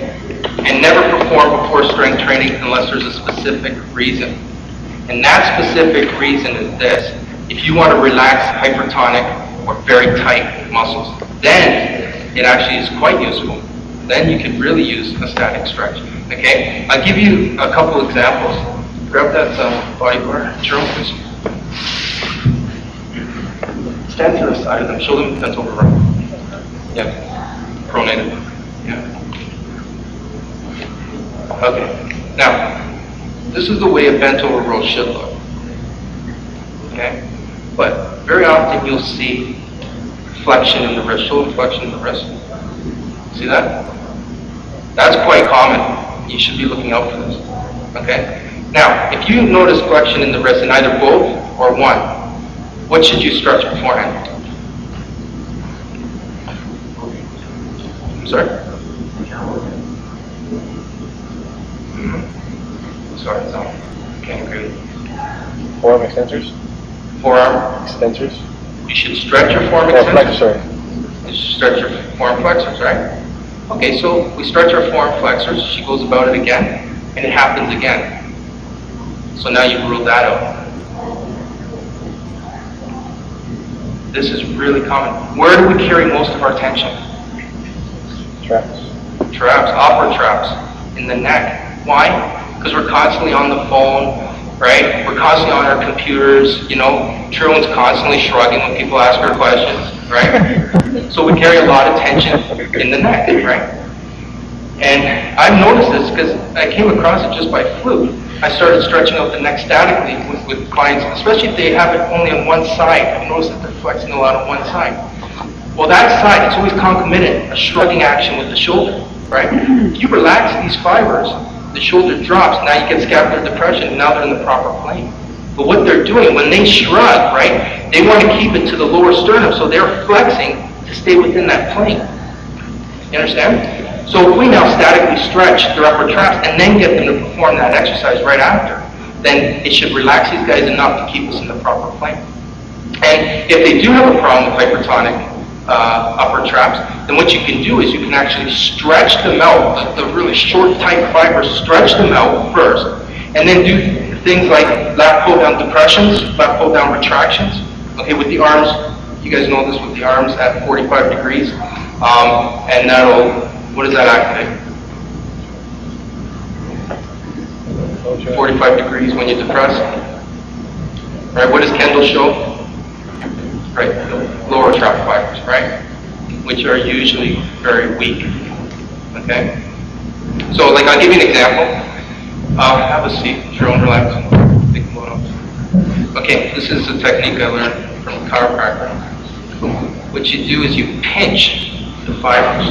And never perform before strength training unless there's a specific reason. And that specific reason is this. If you want to relax hypertonic or very tight muscles, then it actually is quite useful. Then you can really use a static stretch. Okay? I'll give you a couple examples. Grab that body bar, Jerome, please. Stand to the side of them. Show them bent over row. Yeah. Pronated. Yeah. Okay. Now, this is the way a bent over row should look. Okay? But very often you'll see flexion in the wrist. Shoulder flexion in the wrist. See that? That's quite common. You should be looking out for this. Okay? Now, if you notice flexion in the wrist in either both or one, what should you stretch beforehand? Sorry? Sorry, no. Can't agree. Forearm extensors? Forearm extensors? You should stretch your forearm extensors. You should stretch your forearm flexors, right? Okay, so we stretch our forearm flexors. She goes about it again, and it happens again. So now you've ruled that out. This is really common. Where do we carry most of our tension? Traps. Traps, upper traps, in the neck. Why? Because we're constantly on the phone, right? We're constantly on our computers, you know. Truan's constantly shrugging when people ask her questions, right? So we carry a lot of tension in the neck, right? And I've noticed this because I came across it just by fluke. I started stretching out the neck statically with clients, especially if they have it only on one side. I've noticed that they're flexing a lot on one side. Well, that side, it's always concomitant, a shrugging action with the shoulder, right? If you relax these fibers, the shoulder drops, now you get scapular depression, and now they're in the proper plane. But what they're doing, when they shrug, right, they want to keep it to the lower sternum, so they're flexing to stay within that plane. You understand? So if we now statically stretch their upper traps and then get them to perform that exercise right after, then it should relax these guys enough to keep us in the proper plane. And if they do have a problem with hypertonic upper traps, then what you can do is you can actually stretch them out, the really short, tight fibers, stretch them out first, and then do things like lat pull-down depressions, lat pull-down retractions, okay, with the arms. You guys know this with the arms at 45 degrees, and that'll, what does that activate? 45 degrees when you depress. Right, what does Kendall show? Right, the lower trap fibers, right? Which are usually very weak. Okay? So, like, I'll give you an example. Have a seat, Jerome, relax. Take a photo. Okay, this is a technique I learned from a chiropractor. What you do is you pinch the fibers.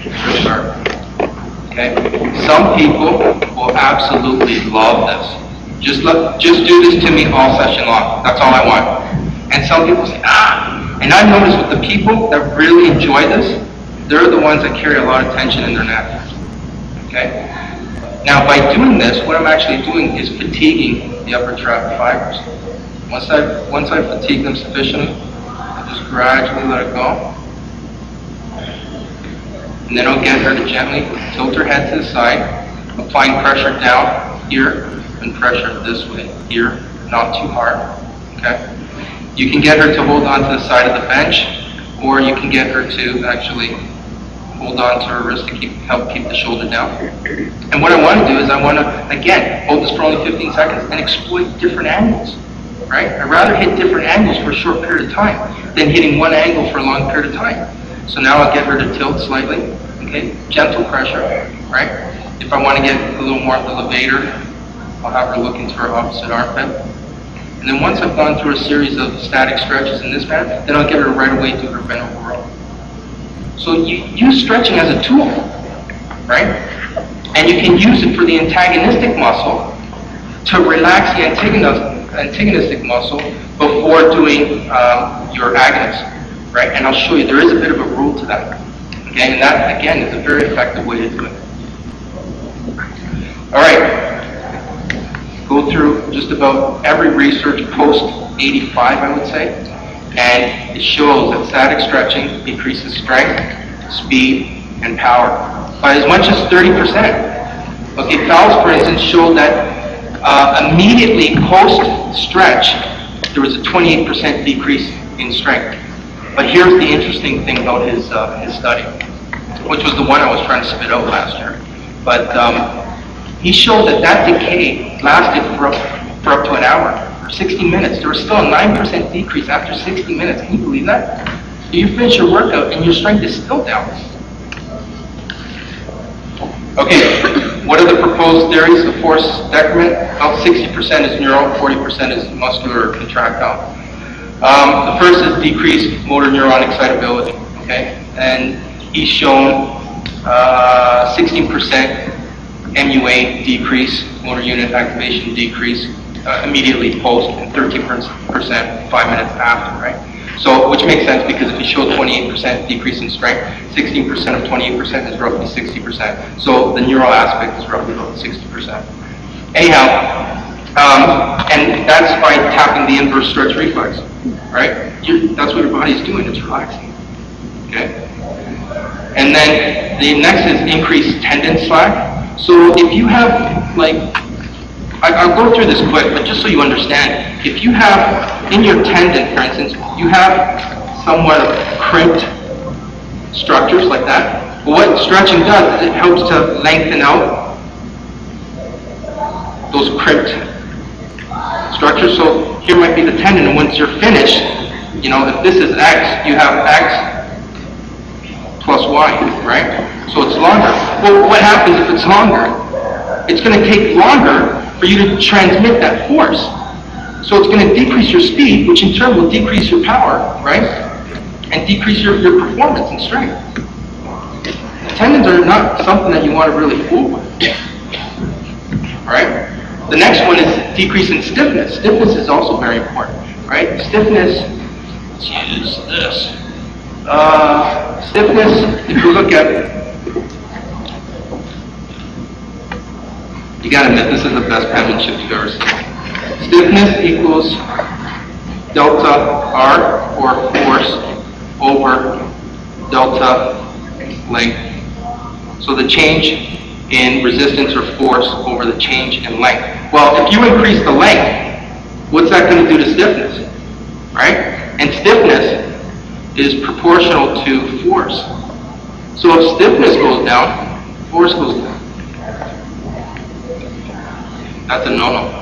Real sharp. Okay? Some people will absolutely love this. Just do this to me all session long. That's all I want. And some people say, and I've noticed with the people that really enjoy this, they're the ones that carry a lot of tension in their neck. Okay? Now, by doing this, what I'm actually doing is fatiguing the upper trap fibers. Once I fatigue them sufficiently, I just gradually let it go. And then I'll get her to gently tilt her head to the side, applying pressure down here and pressure this way here, not too hard. Okay? You can get her to hold on to the side of the bench, or you can get her to actually hold on to her wrist to help keep the shoulder down. And what I want to do is I want to, again, hold this for only 15 seconds and exploit different angles, right? I'd rather hit different angles for a short period of time than hitting one angle for a long period of time. So now I'll get her to tilt slightly, okay? Gentle pressure, right? If I want to get a little more of the levator, I'll have her look into her opposite armpit. And then once I've gone through a series of static stretches in this manner, then I'll get her right away to her bent over row. So you use stretching as a tool, right? And you can use it for the antagonistic muscle to relax the antagonistic muscle before doing your agonist, right? And I'll show you, there is a bit of a rule to that. Okay, and that, again, is a very effective way to do it. All right. Go through just about every research post-85, I would say, and it shows that static stretching increases strength, speed, and and power by as much as 30%. Okay, Fowles, for instance, showed that immediately post-stretch, there was a 28% decrease in strength. But here's the interesting thing about his study, which was the one I was trying to spit out last year. But he showed that decay lasted for up to an hour, or 60 minutes. There was still a 9% decrease after 60 minutes. Can you believe that? So you finish your workout and your strength is still down. Okay, what are the proposed theories of force decrement? Well, 60% is neural, 40% is muscular or contractile. The first is decreased motor neuron excitability, okay? And he's shown 16% MUA decrease, motor unit activation decrease, immediately post, and 13% 5 minutes after, right? So, which makes sense because if you show 28% decrease in strength, 16% of 28% is roughly 60%. So the neural aspect is roughly about 60%. Anyhow, and that's by tapping the inverse stretch reflex, right? That's what your body's doing, it's relaxing, okay? And then the next is increased tendon slack. So if you have, like, I'll go through this quick, but just so you understand, if you have, in your tendon, for instance, you have somewhat of crimped structures like that. Well, what stretching does is it helps to lengthen out those crimped structures. So here might be the tendon, and once you're finished, you know, if this is X, you have X plus Y, right? So it's longer. Well, what happens if it's longer? It's going to take longer for you to transmit that force. So it's going to decrease your speed, which in turn will decrease your power, right? And decrease your performance and strength. Tendons are not something that you want to really fool with, right? The next one is decrease in stiffness. Stiffness is also very important, right? Stiffness, let's use this. Stiffness, if you look at it, you gotta admit, this is the best penmanship you've ever seen. Stiffness equals delta R, or force, over delta length. So the change in resistance or force over the change in length. Well, if you increase the length, what's that going to do to stiffness? Right? And stiffness is proportional to force. So if stiffness goes down, force goes down. That's a no-no.